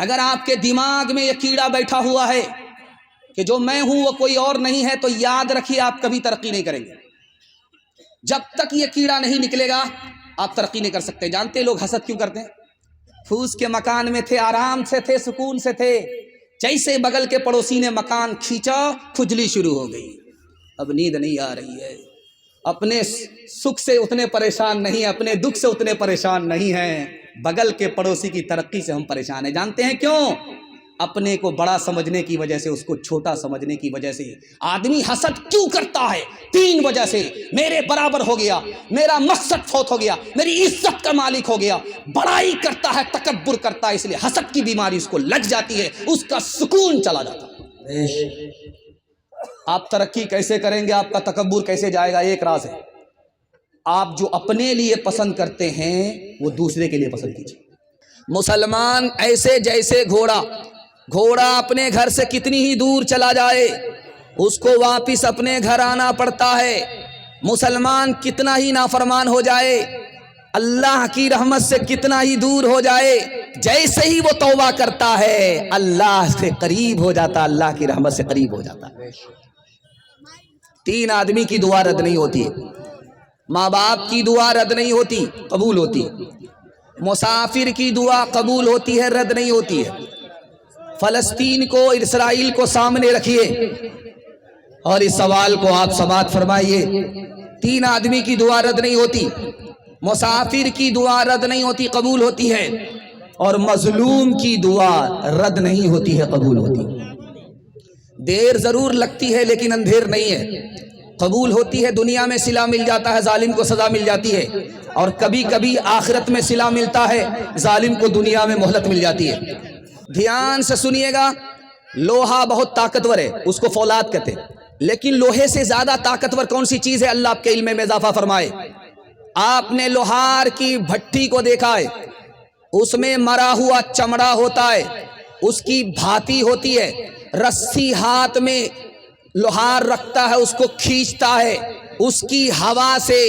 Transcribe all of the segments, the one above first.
اگر آپ کے دماغ میں یہ کیڑا بیٹھا ہوا ہے کہ جو میں ہوں وہ کوئی اور نہیں ہے، تو یاد رکھیے آپ کبھی ترقی نہیں کریں گے۔ جب تک یہ کیڑا نہیں نکلے گا آپ ترقی نہیں کر سکتے۔ جانتے لوگ حسد کیوں کرتے ہیں؟ پھوس کے مکان میں تھے، آرام سے تھے، سکون سے تھے، جیسے بغل کے پڑوسی نے مکان کھینچا کھجلی شروع ہو گئی، اب نیند نہیں آ رہی ہے، اپنے سکھ سے اتنے پریشان نہیں، اپنے دکھ سے اتنے پریشان نہیں ہیں، بغل کے پڑوسی کی ترقی سے ہم پریشان ہیں۔ جانتے ہیں کیوں؟ اپنے کو بڑا سمجھنے کی وجہ سے، اس کو چھوٹا سمجھنے کی وجہ سے۔ آدمی حسد کیوں کرتا ہے؟ 3 وجہ سے۔ میرے برابر ہو گیا، میرا مقصد فوت ہو گیا، میری عزت کا مالک ہو گیا، بڑائی کرتا ہے، تکبر کرتا ہے، اس لیے حسد کی بیماری اس کو لگ جاتی ہے، اس کا سکون چلا جاتا ہے۔ آپ ترقی کیسے کریں گے؟ آپ کا تکبر کیسے جائے گا؟ ایک راز ہے، آپ جو اپنے لیے پسند کرتے ہیں وہ دوسرے کے لیے پسند کیجیے۔ مسلمان ایسے جیسے گھوڑا اپنے گھر سے کتنی ہی دور چلا جائے اس کو واپس اپنے گھر آنا پڑتا ہے۔ مسلمان کتنا ہی نافرمان ہو جائے، اللہ کی رحمت سے کتنا ہی دور ہو جائے، جیسے ہی وہ توبہ کرتا ہے اللہ سے قریب ہو جاتا، اللہ کی رحمت سے قریب ہو جاتا۔ 3 آدمی کی دعا رد نہیں ہوتی ہے، ماں باپ کی دعا رد نہیں ہوتی، قبول ہوتی، مسافر کی دعا قبول ہوتی ہے، رد نہیں ہوتی ہے۔ فلسطین کو، اسرائیل کو سامنے رکھیے اور اس سوال کو آپ سماعت فرمائیے۔ 3 آدمی کی دعا رد نہیں ہوتی، مسافر کی دعا رد نہیں ہوتی، قبول ہوتی ہے، اور مظلوم کی دعا رد نہیں ہوتی ہے، قبول ہوتی ہے۔ دیر ضرور لگتی ہے لیکن اندھیر نہیں ہے، قبول ہوتی ہے۔ دنیا میں صلہ مل جاتا ہے، ظالم کو سزا مل جاتی ہے، اور کبھی کبھی آخرت میں صلہ ملتا ہے، ظالم کو دنیا میں مہلت مل جاتی ہے۔ دھیان سے سنیے گا، لوہا بہت طاقتور ہے، اس کو فولاد کہتے ہیں، لیکن لوہے سے زیادہ طاقتور کون سی چیز ہے؟ اللہ آپ کے علم میں اضافہ فرمائے۔ آپ نے لوہار کی بھٹی کو دیکھا ہے، اس میں مرا ہوا چمڑا ہوتا ہے، اس کی بھاتی ہوتی ہے، رسی ہاتھ میں لوہار رکھتا ہے، اس کو کھینچتا ہے، اس کی ہوا سے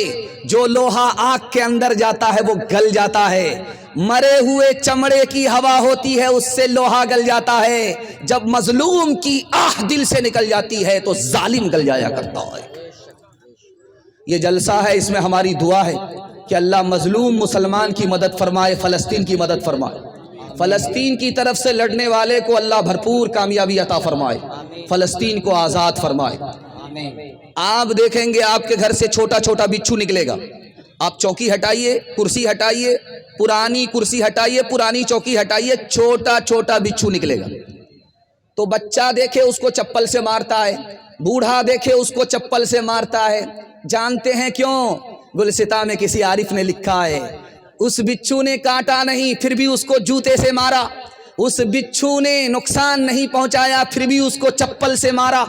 جو لوہا آگ کے اندر جاتا ہے وہ گل جاتا ہے۔ مرے ہوئے چمڑے کی ہوا ہوتی ہے، اس سے لوہا گل جاتا ہے۔ جب مظلوم کی آہ دل سے نکل جاتی ہے تو ظالم گل جایا کرتا ہے۔ یہ جلسہ ہے، اس میں ہماری دعا ہے کہ اللہ مظلوم مسلمان کی مدد فرمائے، فلسطین کی مدد فرمائے، فلسطین کی طرف سے لڑنے والے کو اللہ بھرپور کامیابی عطا فرمائے، فلسطین کو آزاد فرمائے۔ آپ دیکھیں گے آپ کے گھر سے چھوٹا چھوٹا بچھو نکلے گا، آپ چوکی ہٹائیے، کرسی ہٹائیے، پرانی کرسی ہٹائیے، پرانی چوکی ہٹائیے، چھوٹا چھوٹا بچھو نکلے گا۔ تو بچہ دیکھے اس کو چپل سے مارتا ہے، بوڑھا دیکھے اس کو چپل سے مارتا ہے۔ جانتے ہیں کیوں؟ گلستہ میں کسی عارف نے لکھا ہے، اس بچھو نے کاٹا نہیں پھر بھی اس کو جوتے سے مارا، اس بچھو نے نقصان نہیں پہنچایا پھر بھی اس کو چپل سے مارا۔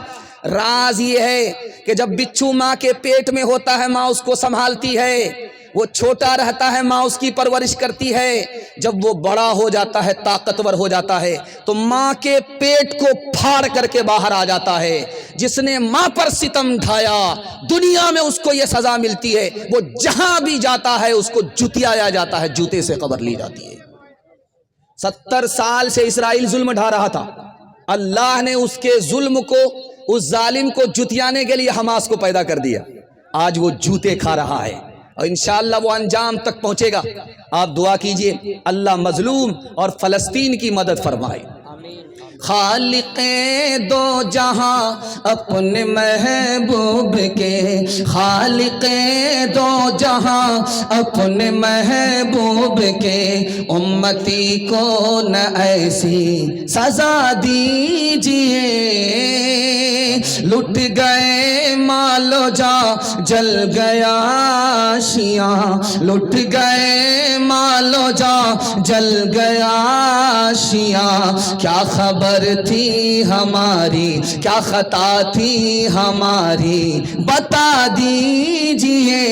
راز یہ ہے کہ جب بچھو ماں کے پیٹ میں ہوتا ہے ماں اس کو سنبھالتی ہے، وہ چھوٹا رہتا ہے ماں اس کی پرورش کرتی ہے، جب وہ بڑا ہو جاتا ہے طاقتور ہو جاتا ہے تو ماں کے پیٹ کو پھاڑ کر کے باہر آ جاتا ہے۔ جس نے ماں پر ستم ڈھایا دنیا میں اس کو یہ سزا ملتی ہے، وہ جہاں بھی جاتا ہے اس کو جتیایا جاتا ہے، جوتے سے قبر لی جاتی ہے۔ 70 سال سے اسرائیل ظلم ڈھا رہا تھا، اللہ نے اس کے ظلم کو، اس ظالم کو جتیانے کے لیے حماس کو پیدا کر دیا، آج وہ جوتے کھا رہا ہے اور انشاءاللہ وہ انجام تک پہنچے گا۔ آپ دعا کیجئے اللہ مظلوم اور فلسطین کی مدد فرمائے۔ خالق دو جہاں اپنے محبوب کے، خالق دو جہاں اپنے محبوب کے، امتی کو نہ ایسی سزا دیجئے، لٹ گئے مال و جاں جل گیا شیعہ، لٹ گئے مال و جاں جل گیا شیعہ، کیا خبر تھی ہماری، کیا خطا تھی ہماری، بتا دیجئے،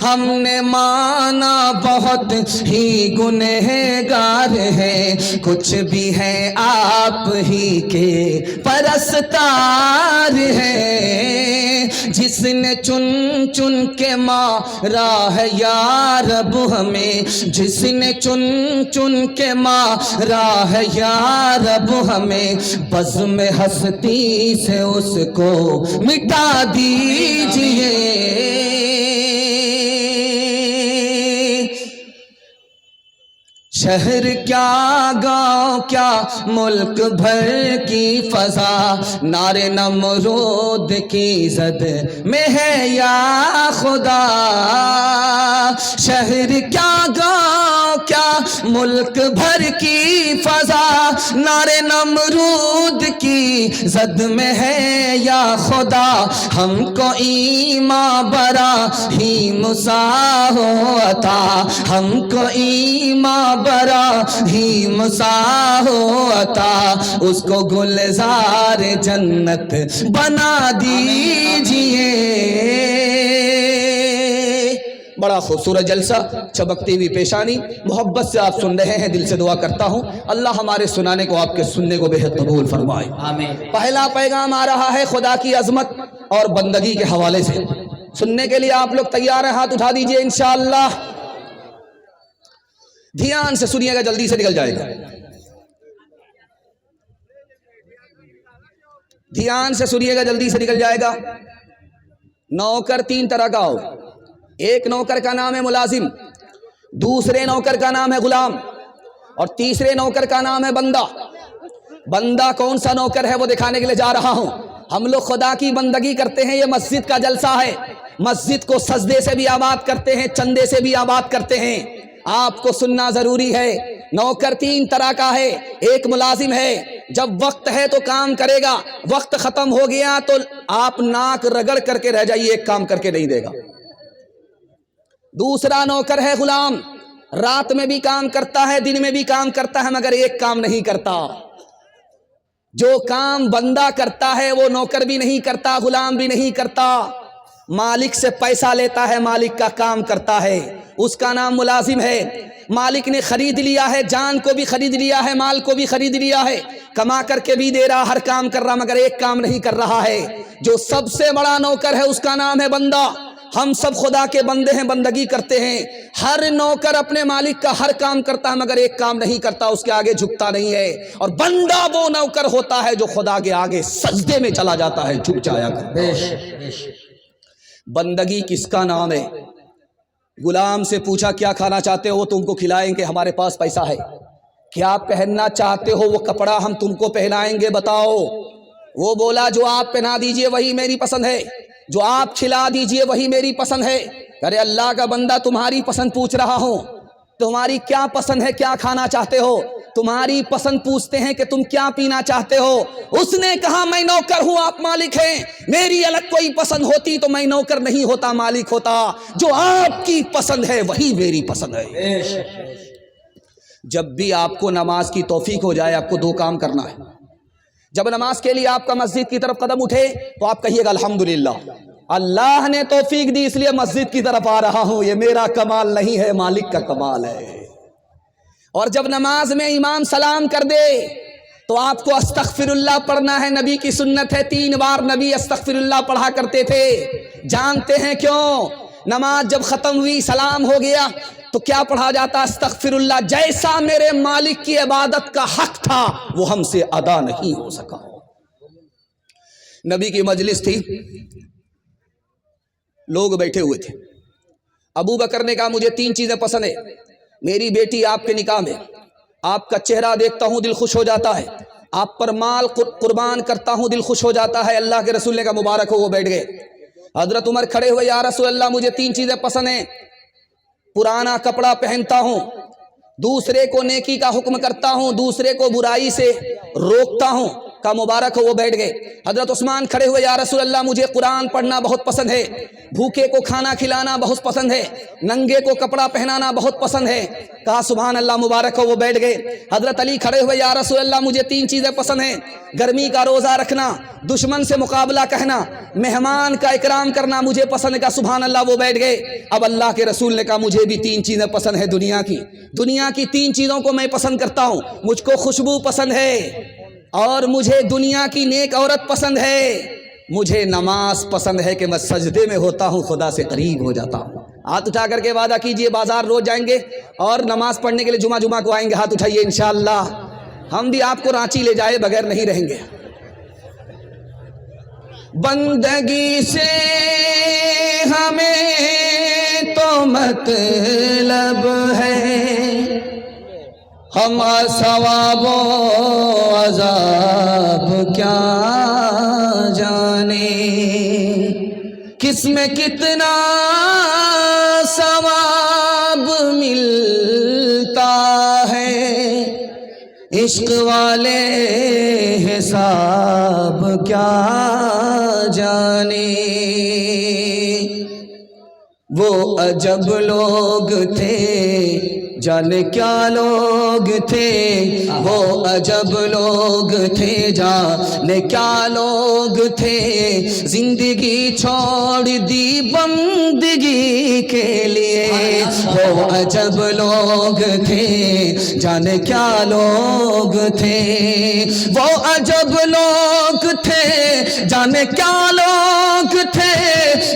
ہم نے مانا بہت ہی گنہگار ہے، کچھ بھی ہے آپ ہی کے پرستار ہے، جس نے چن چن کے مارا ہے یا رب ہمیں، جس نے چن چن کے کے مارا ہے یا رب ہمیں بزم ہستی سے اس کو مٹا دیجئے شہر کیا گاؤں کیا ملک بھر کی فضا نعرے نمرود کی زد میں ہے یا خدا شہر کیا گاؤں کیا ملک بھر کی فضا نعرے نمرود کی زد میں ہے یا خدا ہم کو ایمان براہیم سا ہو عطا ہم کو ایمان براہیم سا ہو عطا اس کو گلزار جنت بنا دیجئے بڑا خوبصورت جلسہ چمکتی ہوئی پیشانی محبت سے آپ سن رہے ہیں دل سے دعا کرتا ہوں اللہ ہمارے سنانے کو آپ کے سننے کو بے حد قبول فرمائے آمین پہلا پیغام آ رہا ہے خدا کی عظمت اور بندگی کے حوالے سے سننے کے لیے آپ لوگ تیار ہیں ہاتھ اٹھا دیجئے انشاءاللہ دھیان سے سنیے گا جلدی سے نکل جائے گا دھیان سے سنیے گا جلدی سے نکل جائے گا نوکر تین طرح کا ہو ایک نوکر کا نام ہے ملازم دوسرے نوکر کا نام ہے غلام اور تیسرے نوکر کا نام ہے بندہ بندہ کون سا نوکر ہے وہ دکھانے کے لیے جا رہا ہوں ہم لوگ خدا کی بندگی کرتے ہیں یہ مسجد کا جلسہ ہے مسجد کو سجدے سے بھی آباد کرتے ہیں چندے سے بھی آباد کرتے ہیں آپ کو سننا ضروری ہے نوکر تین طرح کا ہے ایک ملازم ہے جب وقت ہے تو کام کرے گا وقت ختم ہو گیا تو آپ ناک رگڑ کر کے رہ جائیے ایک کام کر کے نہیں دے گا دوسرا نوکر ہے غلام رات میں بھی کام کرتا ہے دن میں بھی کام کرتا ہے مگر ایک کام نہیں کرتا جو کام بندہ کرتا ہے وہ نوکر بھی نہیں کرتا غلام بھی نہیں کرتا مالک سے پیسہ لیتا ہے مالک کا کام کرتا ہے اس کا نام ملازم ہے مالک نے خرید لیا ہے جان کو بھی خرید لیا ہے مال کو بھی خرید لیا ہے کما کر کے بھی دے رہا ہر کام کر رہا مگر ایک کام نہیں کر رہا ہے جو سب سے بڑا نوکر ہے اس کا نام ہے بندہ ہم سب خدا کے بندے ہیں بندگی کرتے ہیں ہر نوکر اپنے مالک کا ہر کام کرتا ہے مگر ایک کام نہیں کرتا اس کے آگے جھکتا نہیں ہے اور بندہ وہ نوکر ہوتا ہے جو خدا کے آگے سجدے میں چلا جاتا ہے جھک جایا کرتا ہے بندگی کس کا نام ہے غلام سے پوچھا کیا کھانا چاہتے ہو وہ تم کو کھلائیں گے ہمارے پاس پیسہ ہے کیا پہننا چاہتے ہو وہ کپڑا ہم تم کو پہنائیں گے بتاؤ وہ بولا جو آپ پہنا دیجئے وہی میری پسند ہے جو آپ کھلا دیجئے وہی میری پسند ہے ارے اللہ کا بندہ تمہاری پسند پوچھ رہا ہوں تمہاری کیا پسند ہے کیا کھانا چاہتے ہو تمہاری پسند پوچھتے ہیں کہ تم کیا پینا چاہتے ہو اس نے کہا میں نوکر ہوں آپ مالک ہیں میری الگ کوئی پسند ہوتی تو میں نوکر نہیں ہوتا مالک ہوتا جو آپ کی پسند ہے وہی میری پسند ہے جب بھی آپ کو نماز کی توفیق ہو جائے آپ کو دو کام کرنا ہے جب نماز کے لیے آپ کا مسجد کی طرف قدم اٹھے تو آپ کہیے گا الحمدللہ اللہ نے توفیق دی اس لیے مسجد کی طرف آ رہا ہوں یہ میرا کمال نہیں ہے مالک کا کمال ہے اور جب نماز میں امام سلام کر دے تو آپ کو استغفر اللہ پڑھنا ہے نبی کی سنت ہے 3 بار نبی استغفر اللہ پڑھا کرتے تھے جانتے ہیں کیوں نماز جب ختم ہوئی سلام ہو گیا تو کیا پڑھا جاتا استغفر اللہ جیسا میرے مالک کی عبادت کا حق تھا وہ ہم سے ادا نہیں ہو سکا نبی کی مجلس تھی لوگ بیٹھے ہوئے تھے ابو بکر نے کہا مجھے 3 چیزیں پسند ہیں میری بیٹی آپ کے نکاح میں آپ کا چہرہ دیکھتا ہوں دل خوش ہو جاتا ہے آپ پر مال قربان کرتا ہوں دل خوش ہو جاتا ہے اللہ کے رسول نے کہا مبارک ہو وہ بیٹھ گئے حضرت عمر کھڑے ہوئے یا رسول اللہ مجھے 3 چیزیں پسند ہیں پرانا کپڑا پہنتا ہوں دوسرے کو نیکی کا حکم کرتا ہوں دوسرے کو برائی سے روکتا ہوں کا مبارک ہو وہ بیٹھ گئے حضرت عثمان کھڑے ہوئے یا رسول اللہ مجھے قرآن پڑھنا بہت پسند ہے بھوکے کو کھانا کھلانا بہت پسند ہے ننگے کو کپڑا پہنانا بہت پسند ہے کہا سبحان اللہ مبارک ہو وہ بیٹھ گئے حضرت علی کھڑے ہوئے یا رسول اللہ مجھے 3 چیزیں پسند ہیں گرمی کا روزہ رکھنا دشمن سے مقابلہ کہنا مہمان کا اکرام کرنا مجھے پسند ہے کہا سبحان اللہ وہ بیٹھ گئے اب اللہ کے رسول نے کہا مجھے بھی 3 چیزیں پسند ہے دنیا کی 3 چیزوں کو میں پسند کرتا ہوں مجھ کو خوشبو پسند ہے اور مجھے دنیا کی نیک عورت پسند ہے مجھے نماز پسند ہے کہ میں سجدے میں ہوتا ہوں خدا سے قریب ہو جاتا ہوں ہاتھ اٹھا کر کے وعدہ کیجئے بازار روز جائیں گے اور نماز پڑھنے کے لیے جمعہ کو آئیں گے. ہاتھ اٹھائیے انشاءاللہ. ہم بھی آپ کو رانچی لے جائے بغیر نہیں رہیں گے. بندگی سے ہمیں تو مطلب ہے، ہم ثواب و عذاب کیا جانے، کس میں کتنا ثواب ملتا ہے، عشق والے حساب کیا جانے. وہ عجب لوگ تھے جانے کیا لوگ تھے، وہ عجب لوگ تھے جانے کیا لوگ تھے، زندگی چھوڑ دی بندگی کے لیے. وہ عجب لوگ تھے جانے کیا لوگ تھے، وہ عجب لوگ تھے جانے کیا لوگ تھے،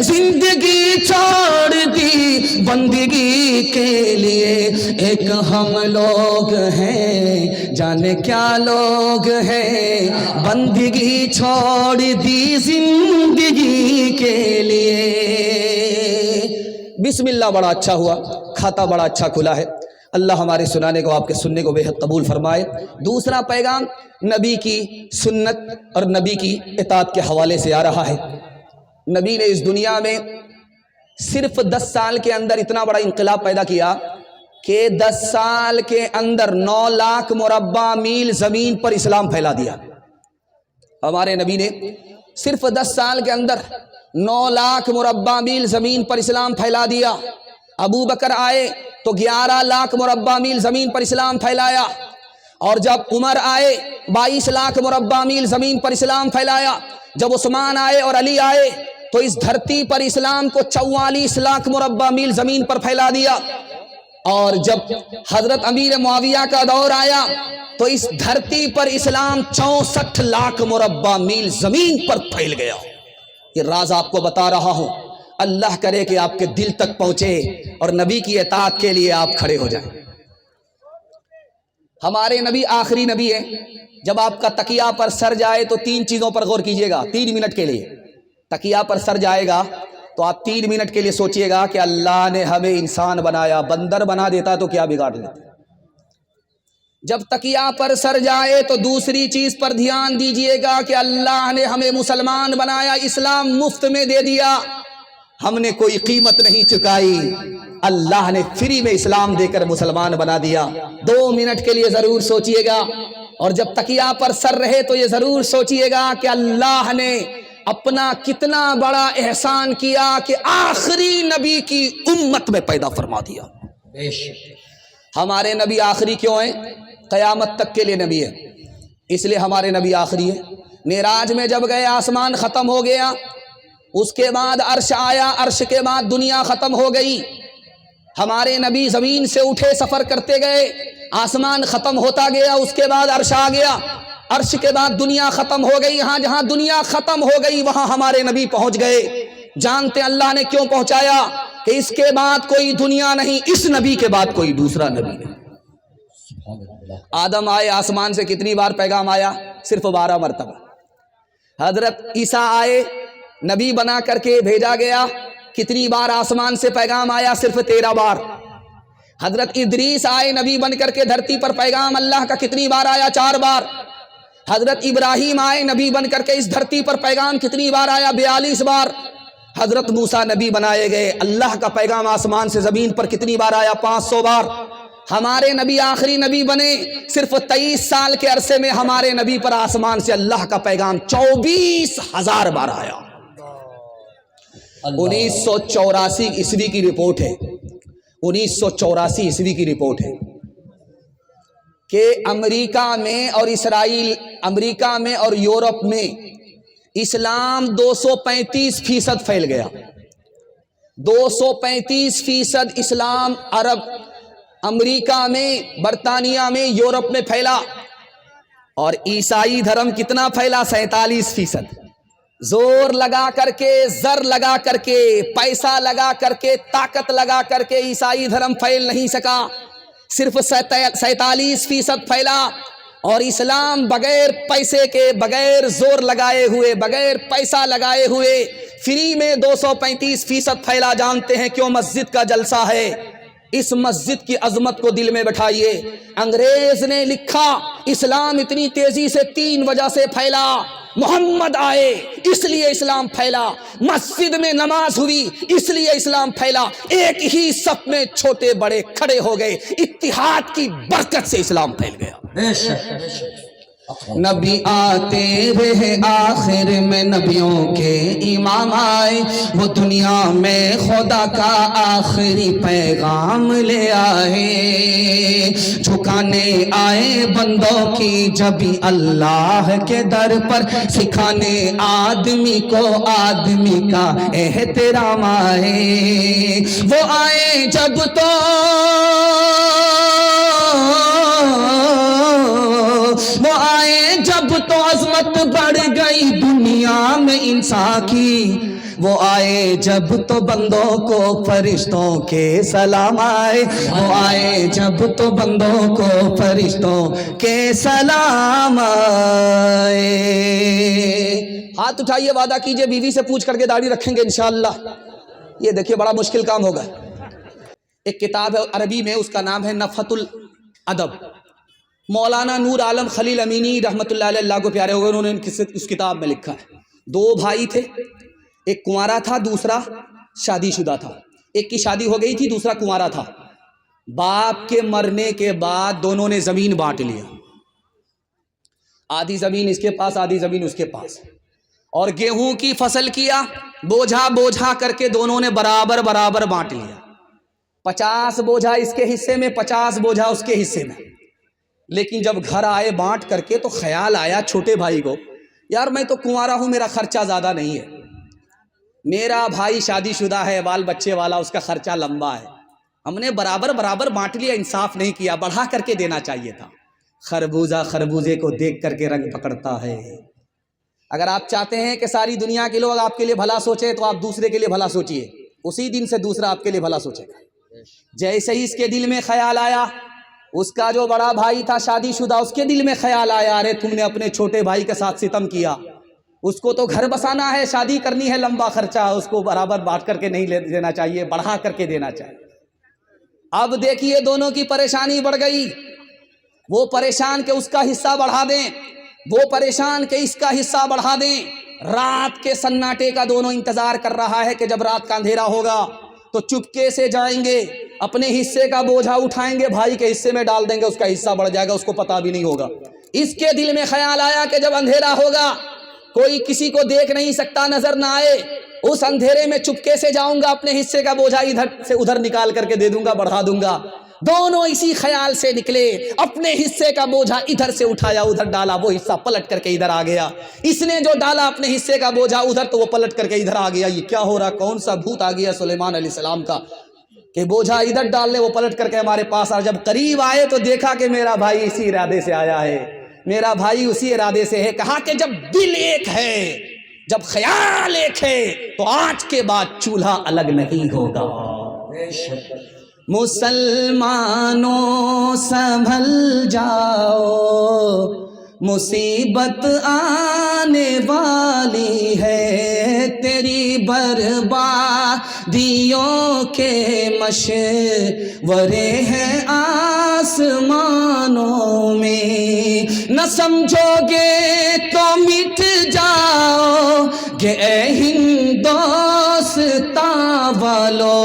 زندگی چھوڑ دی بندگی کے لیے. ایک ہم لوگ ہیں جانے کیا لوگ ہیں، بندگی چھوڑ دی زندگی کے لیے. بسم اللہ بڑا اچھا ہوا، کھاتا بڑا اچھا کھلا ہے. اللہ ہمارے سنانے کو آپ کے سننے کو بے حد قبول فرمائے. دوسرا پیغام نبی کی سنت اور نبی کی اطاعت کے حوالے سے آ رہا ہے. نبی نے اس دنیا میں صرف 10 سال کے اندر اتنا بڑا انقلاب پیدا کیا کہ 10 سال کے اندر 9 لاکھ مربع میل زمین پر اسلام پھیلا دیا. ہمارے نبی نے صرف 10 سال کے اندر 9 لاکھ مربع میل زمین پر اسلام پھیلا دیا. ابو بکر آئے تو 11 لاکھ مربع میل زمین پر اسلام پھیلایا، اور جب عمر آئے 22 لاکھ مربع میل زمین پر اسلام پھیلایا. جب عثمان آئے اور علی آئے تو اس دھرتی پر اسلام کو 44 لاکھ مربع میل زمین پر پھیلا دیا. اور جب حضرت امیر معاویہ کا دور آیا تو اس دھرتی پر اسلام 64 لاکھ مربع میل زمین پر پھیل گیا. یہ راز آپ کو بتا رہا ہوں، اللہ کرے کہ آپ کے دل تک پہنچے اور نبی کی اطاعت کے لیے آپ کھڑے ہو جائیں. ہمارے نبی آخری نبی ہے. جب آپ کا تکیہ پر سر جائے تو 3 چیزوں پر غور کیجئے گا. 3 منٹ کے لیے تکیہ پر سر جائے گا تو آپ 3 منٹ کے لیے سوچئے گا کہ اللہ نے ہمیں انسان بنایا، بندر بنا دیتا تو کیا بگاڑ لیتا. جب تکیہ پر سر جائے تو دوسری چیز پر دھیان دیجئے گا کہ اللہ نے ہمیں مسلمان بنایا، اسلام مفت میں دے دیا، ہم نے کوئی قیمت نہیں چکائی، اللہ نے فری میں اسلام دے کر مسلمان بنا دیا. 2 منٹ کے لیے ضرور سوچئے گا. اور جب تکیہ پر سر رہے تو یہ ضرور سوچئے گا کہ اللہ نے اپنا کتنا بڑا احسان کیا کہ آخری نبی کی امت میں پیدا فرما دیا. ہمارے نبی آخری کیوں ہیں؟ قیامت تک کے لیے نبی ہے، اس لیے ہمارے نبی آخری ہے. معراج میں جب گئے آسمان ختم ہو گیا، اس کے بعد عرش آیا، عرش کے بعد دنیا ختم ہو گئی. ہمارے نبی زمین سے اٹھے سفر کرتے گئے، آسمان ختم ہوتا گیا، اس کے بعد عرش آ گیا، عرش کے بعد دنیا ختم ہو گئی. ہاں جہاں دنیا ختم ہو گئی وہاں ہمارے نبی پہنچ گئے. جانتے اللہ نے کیوں پہنچایا؟ کہ اس کے بعد کوئی دنیا نہیں، اس نبی کے بعد کوئی دوسرا نبی نہیں. آدم آئے، آسمان سے کتنی بار پیغام آیا؟ صرف 12 مرتبہ. حضرت عیسیٰ آئے، نبی بنا کر کے بھیجا گیا، کتنی بار آسمان سے پیغام آیا؟ صرف 13 بار. حضرت ادریس آئے نبی بن کر کے دھرتی پر، پیغام اللہ کا کتنی بار آیا؟ 4 بار. حضرت ابراہیم آئے نبی بن کر کے اس دھرتی پر، پیغام کتنی بار آیا؟ 42 بار. حضرت موسیٰ نبی بنائے گئے، اللہ کا پیغام آسمان سے زمین پر کتنی بار آیا؟ 500 بار. ہمارے نبی آخری نبی بنے، صرف 23 سال کے عرصے میں ہمارے نبی پر آسمان سے اللہ کا پیغام 24,000 بار آیا. 1984 عیسوی کی رپورٹ ہے، 1984 عیسوی کی رپورٹ ہے کہ امریکہ میں اور اسرائیل، امریکہ میں اور یورپ میں اسلام 235% پھیل گیا. 235% اسلام عرب، امریکہ میں، برطانیہ میں، یورپ میں پھیلا. اور عیسائی دھرم کتنا پھیلا؟ 47%. زور لگا کر کے، زر لگا کر کے، پیسہ لگا کر کے، طاقت لگا کر کے عیسائی دھرم پھیل نہیں سکا، صرف 47% پھیلا۔ اور اسلام بغیر پیسے کے، بغیر زور لگائے ہوئے، بغیر پیسہ لگائے ہوئے فری میں 235% پھیلا۔ جانتے ہیں کیوں؟ مسجد کا جلسہ ہے۔ اس مسجد کی عظمت کو دل میں بٹھائیے۔ انگریز نے لکھا اسلام اتنی تیزی سے 3 وجہ سے پھیلا۔ محمد آئے اس لیے اسلام پھیلا، مسجد میں نماز ہوئی اس لیے اسلام پھیلا، ایک ہی صف میں چھوٹے بڑے کھڑے ہو گئے، اتحاد کی برکت سے اسلام پھیل گیا۔ نبی آتے رہے، آخر میں نبیوں کے امام آئے، وہ دنیا میں خدا کا آخری پیغام لے آئے، جھکانے آئے بندوں کی جبھی اللہ کے در پر، سکھانے آدمی کو آدمی کا احترام آئے، وہ آئے جب تو وہ آئے جب تو عظمت بڑھ گئی دنیا میں انسان کی، وہ آئے جب تو بندوں کو فرشتوں کے سلام آئے، وہ آئے جب تو بندوں کو فرشتوں کے سلام آئے۔ ہاتھ اٹھائیے، وعدہ کیجئے بیوی سے پوچھ کر کے داڑھی رکھیں گے انشاءاللہ۔ یہ دیکھیے بڑا مشکل کام ہوگا۔ ایک کتاب ہے عربی میں، اس کا نام ہے نفحۃ الادب، مولانا نور عالم خلیل امینی رحمۃ اللہ علیہ، اللہ کو پیارے ہو گئے، انہوں نے اس کتاب میں لکھا ہے 2 بھائی تھے، ایک کنوارا تھا دوسرا شادی شدہ تھا، ایک کی شادی ہو گئی تھی دوسرا کنوارا تھا۔ باپ کے مرنے کے بعد دونوں نے زمین بانٹ لیا، آدھی زمین اس کے پاس آدھی زمین اس کے پاس، اور گیہوں کی فصل کیا، بوجھا بوجھا کر کے دونوں نے برابر برابر بانٹ لیا، 50 بوجھا اس کے حصے میں 50 بوجھا اس کے حصے میں۔ لیکن جب گھر آئے بانٹ کر کے تو خیال آیا چھوٹے بھائی کو، یار میں تو کنوارا ہوں، میرا خرچہ زیادہ نہیں ہے، میرا بھائی شادی شدہ ہے، بال بچے والا، اس کا خرچہ لمبا ہے، ہم نے برابر برابر بانٹ لیا، انصاف نہیں کیا، بڑھا کر کے دینا چاہیے تھا۔ خربوزہ خربوزے کو دیکھ کر کے رنگ پکڑتا ہے۔ اگر آپ چاہتے ہیں کہ ساری دنیا کے لوگ آپ کے لیے بھلا سوچیں تو آپ دوسرے کے لیے بھلا سوچئے، اسی دن سے دوسرا آپ کے لیے بھلا سوچے گا۔ جیسے ہی اس کے دل میں خیال آیا، اس کا جو بڑا بھائی تھا شادی شدہ، اس کے دل میں خیال آیا، ارے تم نے اپنے چھوٹے بھائی کے ساتھ ستم کیا، اس کو تو گھر بسانا ہے، شادی کرنی ہے، لمبا خرچہ، اس کو برابر بانٹ کر کے نہیں دینا چاہیے، بڑھا کر کے دینا چاہیے۔ اب دیکھیے دونوں کی پریشانی بڑھ گئی، وہ پریشان کہ اس کا حصہ بڑھا دیں، وہ پریشان کہ اس کا حصہ بڑھا دیں۔ رات کے سناٹے کا دونوں انتظار کر رہا ہے کہ جب رات کا اندھیرا ہوگا تو چپکے سے جائیں گے، اپنے حصے کا بوجھا اٹھائیں گے، بھائی کے حصے میں ڈال دیں گے، اس کا حصہ بڑھ جائے گا، اس کو پتہ بھی نہیں ہوگا۔ اس کے دل میں خیال آیا کہ جب اندھیرا ہوگا، کوئی کسی کو دیکھ نہیں سکتا، نظر نہ آئے، اس اندھیرے میں چپکے سے جاؤں گا، اپنے حصے کا بوجھا ادھر سے ادھر نکال کر کے دے دوں گا، بڑھا دوں گا۔ دونوں اسی خیال سے نکلے، اپنے حصے کا بوجھا ادھر سے اٹھایا، ادھر ڈالا، وہ حصہ پلٹ کر کے ادھر آ گیا۔ اس نے جو ڈالا اپنے حصے کا بوجھا ادھر، تو وہ پلٹ کر کے ادھر آ گیا۔ یہ کیا ہو رہا؟ کون سا بھوت آ گیا سلیمان علیہ السلام کا کہ بوجھا ادھر ڈالنے، وہ پلٹ کر کے ہمارے پاس آ۔ جب قریب آئے تو دیکھا کہ میرا بھائی اسی ارادے سے آیا ہے، میرا بھائی اسی ارادے سے ہے۔ کہا کہ جب دل ایک ہے، جب خیال ایک ہے، تو آج کے بعد چولہا الگ نہیں ہوگا۔ مسلمانوں سنبھل جاؤ، مصیبت آنے والی ہے، تیری بربادیوں کے مشورے ہیں آسمانوں میں، نہ سمجھو گے تو مٹ جاؤ گے اے ہندوستاں والو،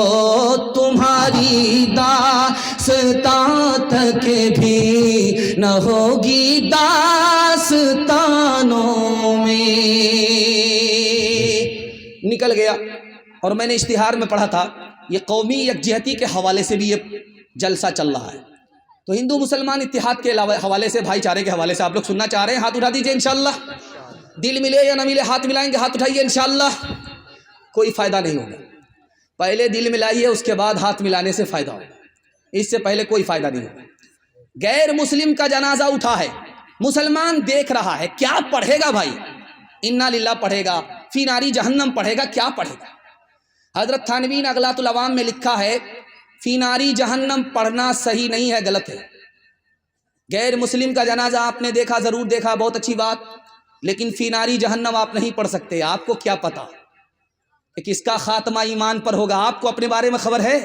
تمہاری داستان تک بھی نہ ہوگی داستانوں میں۔ نکل گیا۔ اور میں نے اشتہار میں پڑھا تھا یہ قومی یکجہتی کے حوالے سے بھی یہ جلسہ چل رہا ہے، تو ہندو مسلمان اتحاد کے حوالے سے، بھائی چارے کے حوالے سے آپ لوگ سننا چاہ رہے ہیں؟ ہاتھ اٹھا دیجئے انشاءاللہ۔ دل ملے یا نہ ملے، ہاتھ ملائیں گے، ہاتھ اٹھائیے انشاءاللہ۔ کوئی فائدہ نہیں ہوگا، پہلے دل ملائیے، اس کے بعد ہاتھ ملانے سے فائدہ ہوگا، اس سے پہلے کوئی فائدہ نہیں ہوگا۔ غیر مسلم کا جنازہ اٹھا ہے، مسلمان دیکھ رہا ہے، کیا پڑھے گا بھائی؟ انا للہ پڑھے گا، فی ناری جہنم پڑھے گا، کیا پڑھے گا؟ حضرت تھانوی نے اغلاط العوام میں لکھا ہے فی ناری جہنم پڑھنا صحیح نہیں ہے، غلط ہے۔ غیر مسلم کا جنازہ آپ نے دیکھا، ضرور دیکھا، بہت اچھی بات، لیکن فی ناری جہنم آپ نہیں پڑھ سکتے۔ آپ کو کیا پتا کہ کس کا خاتمہ ایمان پر ہوگا؟ آپ کو اپنے بارے میں خبر ہے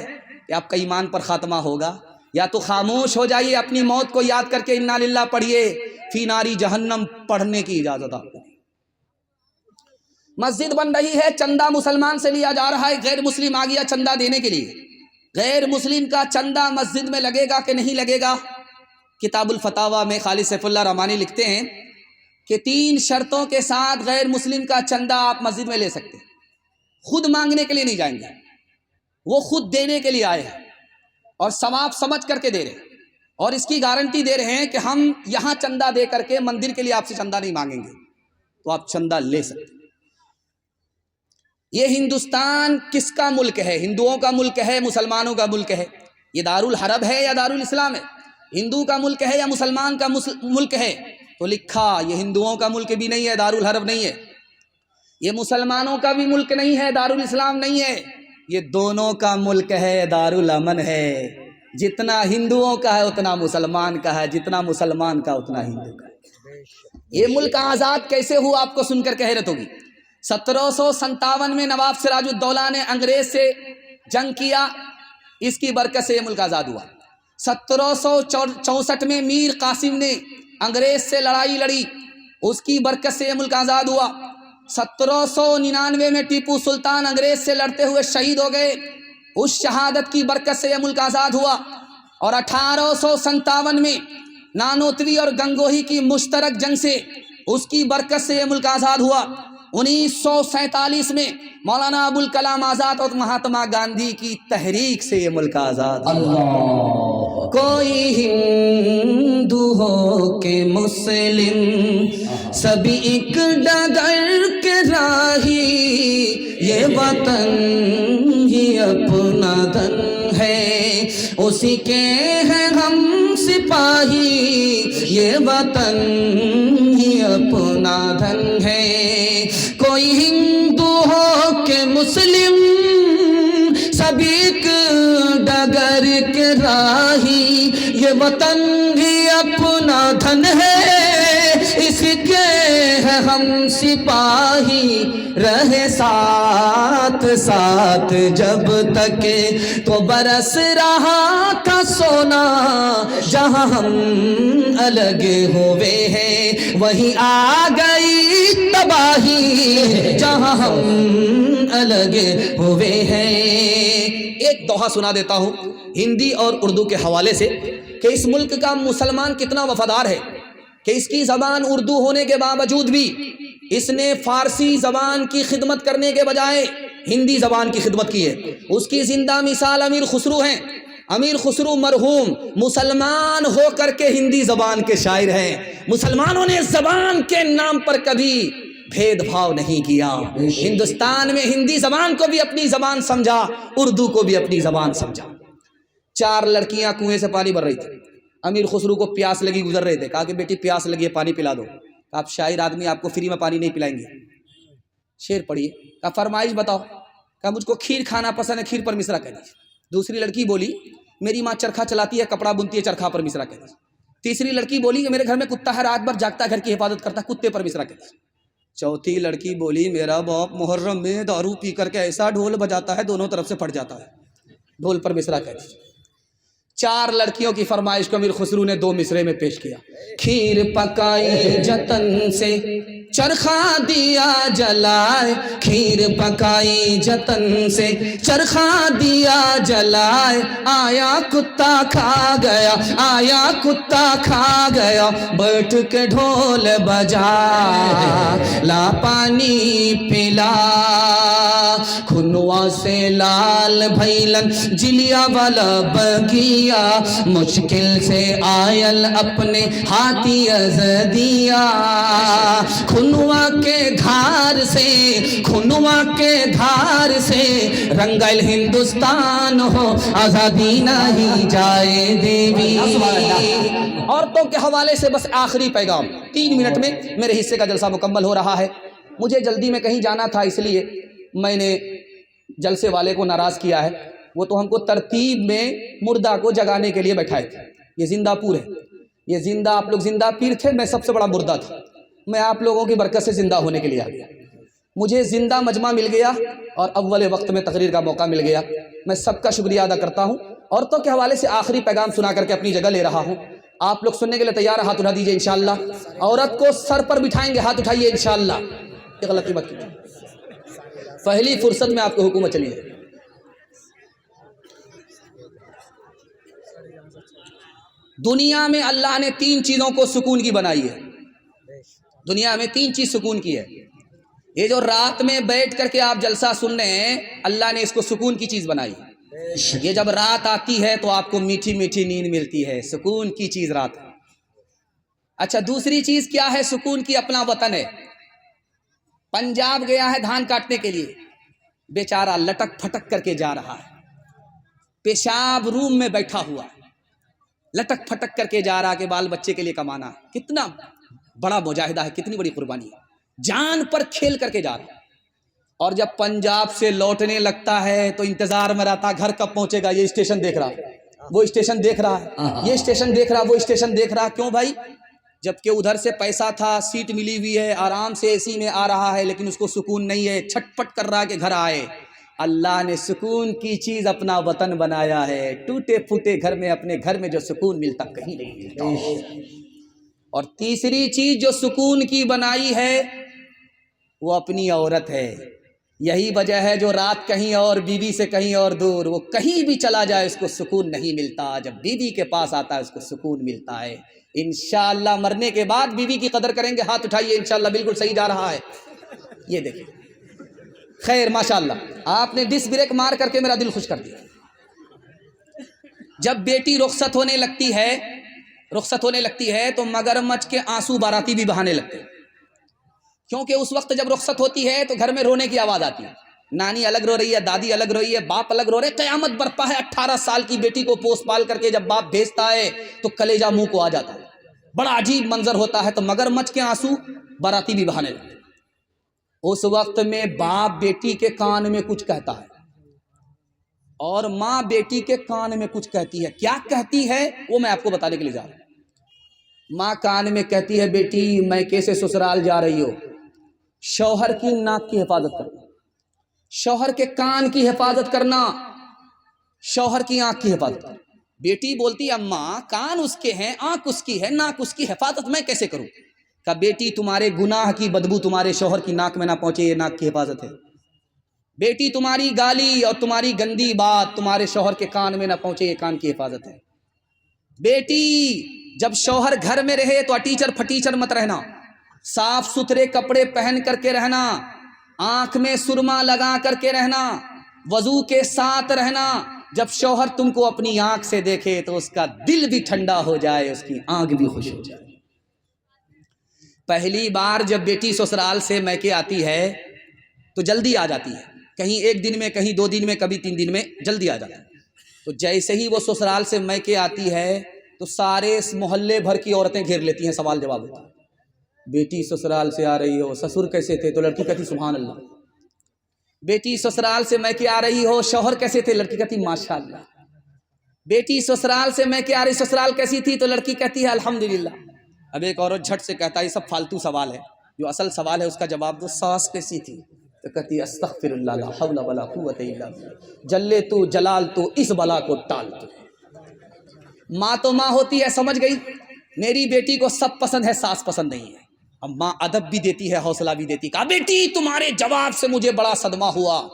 کہ آپ کا ایمان پر خاتمہ ہوگا؟ یا تو خاموش ہو جائیے، اپنی موت کو یاد کر کے انا للہ پڑھیے، فی ناری جہنم پڑھنے کی اجازت آپ کو۔ مسجد بن رہی ہے، چندہ مسلمان سے لیا جا رہا ہے، غیر مسلم آ گیا چندہ دینے کے لیے۔ غیر مسلم کا چندہ مسجد میں لگے گا کہ نہیں لگے گا؟ کتاب الفتاوی میں خالد سیف اللہ رحمانی لکھتے ہیں کہ 3 شرطوں کے ساتھ غیر مسلم کا چندہ آپ مسجد میں لے سکتے ہیں۔ خود مانگنے کے لیے نہیں جائیں گے، وہ خود دینے کے لیے آئے ہیں اور ثواب سمجھ کر کے دے رہے ہیں، اور اس کی گارنٹی دے رہے ہیں کہ ہم یہاں چندہ دے کر کے مندر کے لیے آپ سے چندہ نہیں مانگیں گے، تو آپ چندہ لے سکتے ہیں۔ یہ ہندوستان کس کا ملک ہے؟ ہندوؤں کا ملک ہے، مسلمانوں کا ملک ہے؟ یہ دارالحرب ہے یا دارالاسلام ہے؟ ہندو کا ملک ہے یا مسلمان کا ملک ہے؟ تو لکھا یہ ہندوؤں کا ملک بھی نہیں ہے، دارالحرب نہیں ہے، یہ مسلمانوں کا بھی ملک نہیں ہے، دارالاسلام نہیں ہے، یہ دونوں کا ملک ہے، دارالامن ہے۔ جتنا ہندوؤں کا ہے اتنا مسلمان کا ہے، جتنا مسلمان کا اتنا ہندو کا ہے۔ یہ ملک آزاد کیسے ہوا؟ آپ کو سن کر کے حیرت ہوگی۔ 1757 میں نواب سراج الدولہ نے انگریز سے جنگ کیا، اس کی برکت سے یہ ملک آزاد ہوا۔ 1764 میں میر قاسم نے انگریز سے لڑائی لڑی، اس کی برکت سے یہ ملک آزاد ہوا۔ 1799 میں ٹیپو سلطان انگریز سے لڑتے ہوئے شہید ہو گئے، اس شہادت کی برکت سے یہ ملک آزاد ہوا۔ اور 1857 میں نانوتوی اور گنگوہی کی مشترک جنگ سے اس کی برکت سے یہ ملک آزاد ہوا۔ 1947 میں مولانا ابوالکلام آزاد اور مہاتما گاندھی کی تحریک سے یہ ملک آزاد ہوا۔ کوئی ہندو ہو کہ مسلم سبھی ایک ڈگر کے راہی، یہ وطن ہی اپنا دھن ہے، اسی کے ہیں ہم سپاہی، یہ وطن ہی اپنا دھن ہے۔ کوئی ہندو ہو کہ مسلم سبھی ایک ڈگر کے راہی، یہ وطن بھی اپنا دھن ہے، اس کے ہے ہم سپاہی، رہے ساتھ ساتھ جب تک تو برس رہا تھا سونا، جہاں ہم الگ ہوئے ہیں وہیں آ گئی تباہی، جہاں ہم الگ ہوئے ہیں۔ ایک دوہا سنا دیتا ہوں ہندی اور اردو کے حوالے سے کہ اس ملک کا مسلمان کتنا وفادار ہے کہ اس کی زبان اردو ہونے کے باوجود بھی اس نے فارسی زبان کی خدمت کرنے کے بجائے ہندی زبان کی خدمت کی ہے۔ اس کی زندہ مثال امیر خسرو ہیں۔ امیر خسرو مرحوم مسلمان ہو کر کے ہندی زبان کے شاعر ہیں۔ مسلمانوں نے زبان کے نام پر کبھی بھید بھاؤ نہیں کیا۔ ہندوستان میں ہندی زبان کو بھی اپنی زبان سمجھا، اردو کو بھی اپنی زبان سمجھا۔ 4 لڑکیاں کنویں سے پانی بھر رہی تھی، امیر خسرو کو پیاس لگی، گزر رہے تھے، کہا کہ بیٹی پیاس لگی ہے پانی پلا دو۔ آپ شاعر آدمی، آپ کو فری میں پانی نہیں پلائیں گے، شعر پڑھیے۔ کہا فرمائش بتاؤ، کہا مجھ کو کھیر کھانا پسند ہے، کھیر پر مصرع کہہ دیجیے۔ دوسری لڑکی بولی میری ماں چرخا چلاتی ہے، کپڑا بنتی ہے، چرخا پر مصرع کہہ دیجیے۔ تیسری لڑکی بولی کہ میرے گھر میں کتا ہے، رات بھر جاگتا ہے، گھر کی حفاظت کرتا ہے، کتے پر مصرع کہہ دیجیے۔ چوتھی لڑکی بولی میرا باپ محرم میں دارو پی کر کے ایسا ڈھول بجاتا ہے دونوں طرف سے پھٹ جاتا ہے، ڈھول پر مصرع کہہ دیجیے۔ 4 لڑکیوں کی فرمائش کو امیر خسرو نے 2 مصرے میں پیش کیا۔ کھیر پکائی جتن سے چرخا دیا جلائے، کھیر پکائی جتن سے چرخا دیا جلائے، آیا کتا کھا گیا، آیا کتا کھا گیا، بیٹھ کے ڈھول بجا لا پانی پلا، کھنوا سے لال بھیلن جلیا والا بگیا، مشکل سے آئل اپنے ہاتھی ازدیا، کھنوا کے دھار سے، کھنوا کے دھار سے رنگل ہندوستان ہو، آزادی نہیں جائے دیوی۔ عورتوں کے حوالے سے بس آخری پیغام، 3 منٹ میں میرے حصے کا جلسہ مکمل ہو رہا ہے۔ مجھے جلدی میں کہیں جانا تھا، اس لیے میں نے جلسے والے کو ناراض کیا ہے. وہ تو ہم کو ترتیب میں مردہ کو جگانے کے لیے بیٹھائے تھے. یہ زندہ پور ہے، یہ زندہ، آپ لوگ زندہ پیر تھے، میں سب سے بڑا مردہ تھا. میں آپ لوگوں کی برکت سے زندہ ہونے کے لیے آ گیا. مجھے زندہ مجمع مل گیا اور اول وقت میں تقریر کا موقع مل گیا. میں سب کا شکریہ ادا کرتا ہوں. عورتوں کے حوالے سے آخری پیغام سنا کر کے اپنی جگہ لے رہا ہوں. آپ لوگ سننے کے لیے تیار ہیں؟ ہاتھ اٹھا دیجئے انشاءاللہ. عورت کو سر پر بٹھائیں گے، ہاتھ اٹھائیے انشاءاللہ. یہ غلطی مت کیجیے، پہلی فرصت میں آپ کو حکومت چلیے. دنیا میں اللہ نے 3 چیزوں کو سکون کی بنائی ہے. دنیا میں 3 چیز سکون کی ہے. یہ جو رات میں بیٹھ کر کے آپ جلسہ سن رہے ہیں، اللہ نے اس کو سکون کی چیز بنائی. یہ جب رات آتی ہے تو آپ کو میٹھی میٹھی نیند ملتی ہے، سکون کی چیز رات ہے. اچھا، دوسری چیز کیا ہے سکون کی؟ اپنا وطن ہے. پنجاب گیا ہے دھان کاٹنے کے لیے، بیچارہ لٹک پھٹک کر کے جا رہا ہے. پیشاب روم میں بیٹھا ہوا ہے، لٹک پھٹک کر کے جا رہا کہ بال بچے کے لیے کمانا ہے. کتنا بڑا مجاہدہ ہے، کتنی بڑی قربانی ہے. جان پر کھیل کر کے جا رہا ہے. اور جب پنجاب سے لوٹنے لگتا ہے تو انتظار میں رہتا، گھر کب پہنچے گا. یہ اسٹیشن دیکھ رہا ہے، وہ اسٹیشن دیکھ رہا ہے، یہ اسٹیشن دیکھ رہا، وہ اسٹیشن دیکھ رہا. کیوں بھائی؟ جبکہ ادھر سے پیسہ تھا، سیٹ ملی ہوئی ہے، آرام سے اے سی میں آ رہا ہے، لیکن اس کو سکون نہیں ہے، چھٹ پٹ کر رہا کہ گھر آئے. اللہ نے سکون کی چیز اپنا وطن بنایا ہے. ٹوٹے پھوٹے گھر میں، اپنے گھر میں جو سکون ملتا کہیں نہیں ملتا. اور تیسری چیز جو سکون کی بنائی ہے وہ اپنی عورت ہے. یہی وجہ ہے جو رات کہیں اور، بیوی سے کہیں اور دور، وہ کہیں بھی چلا جائے اس کو سکون نہیں ملتا. جب بیوی کے پاس آتا ہے اس کو سکون ملتا ہے. انشاءاللہ مرنے کے بعد بیوی کی قدر کریں گے. ہاتھ اٹھائیے انشاءاللہ. بالکل صحیح جا رہا ہے. یہ دیکھیں، خیر ماشاءاللہ آپ نے ڈس بریک مار کر کے میرا دل خوش کر دیا. جب بیٹی رخصت ہونے لگتی ہے تو مگرمچھ کے آنسو باراتی بھی بہانے لگتے ہیں. کیونکہ اس وقت جب رخصت ہوتی ہے تو گھر میں رونے کی آواز آتی ہے. نانی الگ رو رہی ہے، دادی الگ رو رہی ہے، باپ الگ رو رہے. قیامت برپا ہے. 18 سال کی بیٹی کو پوس پال کر کے جب باپ بھیجتا ہے تو کلیجہ منہ کو آ جاتا ہے. بڑا عجیب منظر ہوتا ہے. تو مگرمچھ کے آنسو باراتی بھی بہانے لگتے. اس وقت میں باپ بیٹی کے کان میں کچھ کہتا ہے اور ماں بیٹی کے کان میں کچھ کہتی ہے. کیا کہتی ہے وہ میں آپ کو بتانے کے لیے جا رہا ہوں. ماں کان میں کہتی ہے، بیٹی میں کیسے سسرال جا رہی ہو، شوہر کی ناک کی حفاظت کرنا، شوہر کے کان کی حفاظت کرنا، شوہر کی آنکھ کی حفاظت کرنا. بیٹی بولتی، اماں کان اس کے ہیں، آنکھ اس کی ہے، ناک اس کی، حفاظت میں کیسے کروں؟ کہ بیٹی تمہارے گناہ کی بدبو تمہارے شوہر کی ناک میں نہ پہنچے، یہ ناک کی حفاظت ہے. بیٹی تمہاری گالی اور تمہاری گندی بات تمہارے شوہر کے کان میں نہ پہنچے، یہ کان کی حفاظت ہے. بیٹی جب شوہر گھر میں رہے تو اٹیچر پھٹیچر مت رہنا، صاف ستھرے کپڑے پہن کر کے رہنا، آنکھ میں سرما لگا کر کے رہنا، وضو کے ساتھ رہنا. جب شوہر تم کو اپنی آنکھ سے دیکھے تو اس کا دل بھی ٹھنڈا ہو جائے، اس کی آنکھ بھی خوش ہو جائے. پہلی بار جب بیٹی سسرال سے میکے آتی ہے تو جلدی آ جاتی ہے، کہیں 1 دن میں، کہیں 2 دن میں، کبھی 3 دن میں جلدی آ جاتی ہے. تو جیسے ہی وہ سسرال سے میکے آتی ہے تو سارے محلے بھر کی عورتیں گھیر لیتی ہیں. سوال جواب ہوتا ہے، بیٹی سسرال سے آ رہی ہو، سسر کیسے تھے؟ تو لڑکی کہتی سبحان اللہ. بیٹی سسرال سے میکے آ رہی ہو، شوہر کیسے تھے؟ لڑکی کہتی ماشاء اللہ. بیٹی سسرال سے میکے آ رہی، سسرال کیسی تھی؟ تو لڑکی کہتی ہے الحمدللہ. اب ایک عورت جھٹ سے کہتا ہے یہ سب فالتو سوال ہے، جو اصل سوال ہے اس کا جواب دو. ساس کیسی تھی؟ تو کہتی استغفر اللہ لا حول ولا قوت الا باللہ، جلے تو جلال تو اس بلا کو ٹال تو. ماں تو ماں ہوتی ہے، سمجھ گئی. میری بیٹی کو سب پسند ہے، ساس پسند نہیں ہے. اب ماں ادب بھی دیتی ہے، حوصلہ بھی دیتی. کہا بیٹی تمہارے جواب سے مجھے بڑا صدمہ ہوا،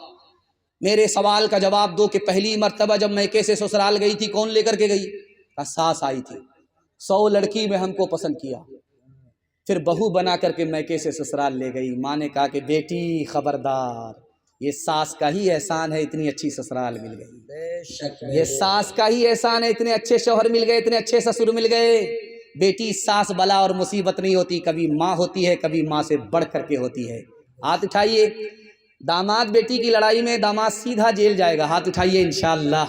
میرے سوال کا جواب دو کہ پہلی مرتبہ جب میکے سے سسرال گئی تھی کون لے کر کے گئی؟ کہا ساس آئی تھی، 100 لڑکی میں ہم کو پسند کیا، پھر بہو بنا کر کے میکے سے سسرال لے گئی. ماں نے کہا کہ بیٹی خبردار، یہ ساس کا ہی احسان ہے اتنی اچھی سسرال مل گئی، یہ ساس کا ہی احسان ہے اتنے اچھے شوہر مل گئے، اتنے اچھے سسر مل گئے. بیٹی ساس بلا اور مصیبت نہیں ہوتی، کبھی ماں ہوتی ہے، کبھی ماں سے بڑھ کر کے ہوتی ہے. ہاتھ اٹھائیے. داماد بیٹی کی لڑائی میں داماد سیدھا جیل جائے گا، ہاتھ اٹھائیے انشاءاللہ.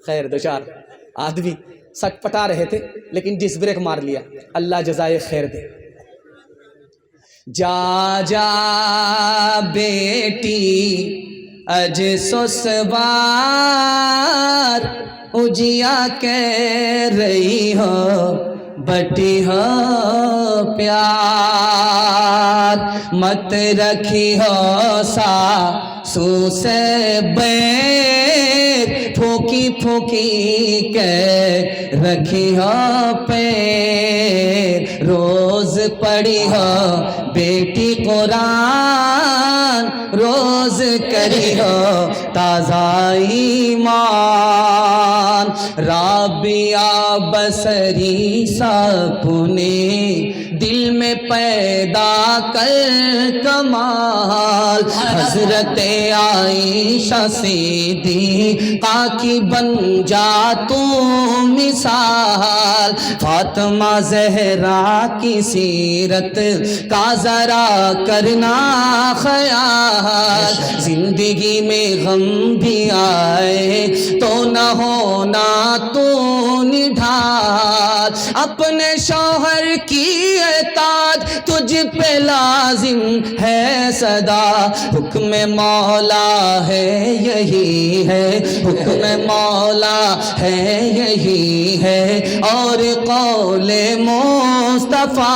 خیر 2-4 آدمی سٹ پٹا رہے تھے لیکن ڈس بریک مار لیا، اللہ جزائے خیر دے. جا جا بیٹی اج سسوار اجیا کہہ رہی ہو بٹی ہو پیار مت رکھی ہو ساسو سے بیر پھوکی پھوکی کے رکھی ہو پیر روز پڑھی ہو بیٹی قرآن روز کری ہو تازہ ایمان رابعہ بصری سپنے دل میں پیدا کر کمال حضرت عائشہ صدیقہ کی بن جا تو مثال فاطمہ زہرا کی سیرت کا ذرا کرنا خیال زندگی میں غم بھی آئے تو نہ ہونا تو نڈھال اپنے شوہر کی اطاعت تجھ پہ لازم ہے صدا حکم مولا ہے یہی ہے حکم مولا ہے یہی ہے اور قول مصطفیٰ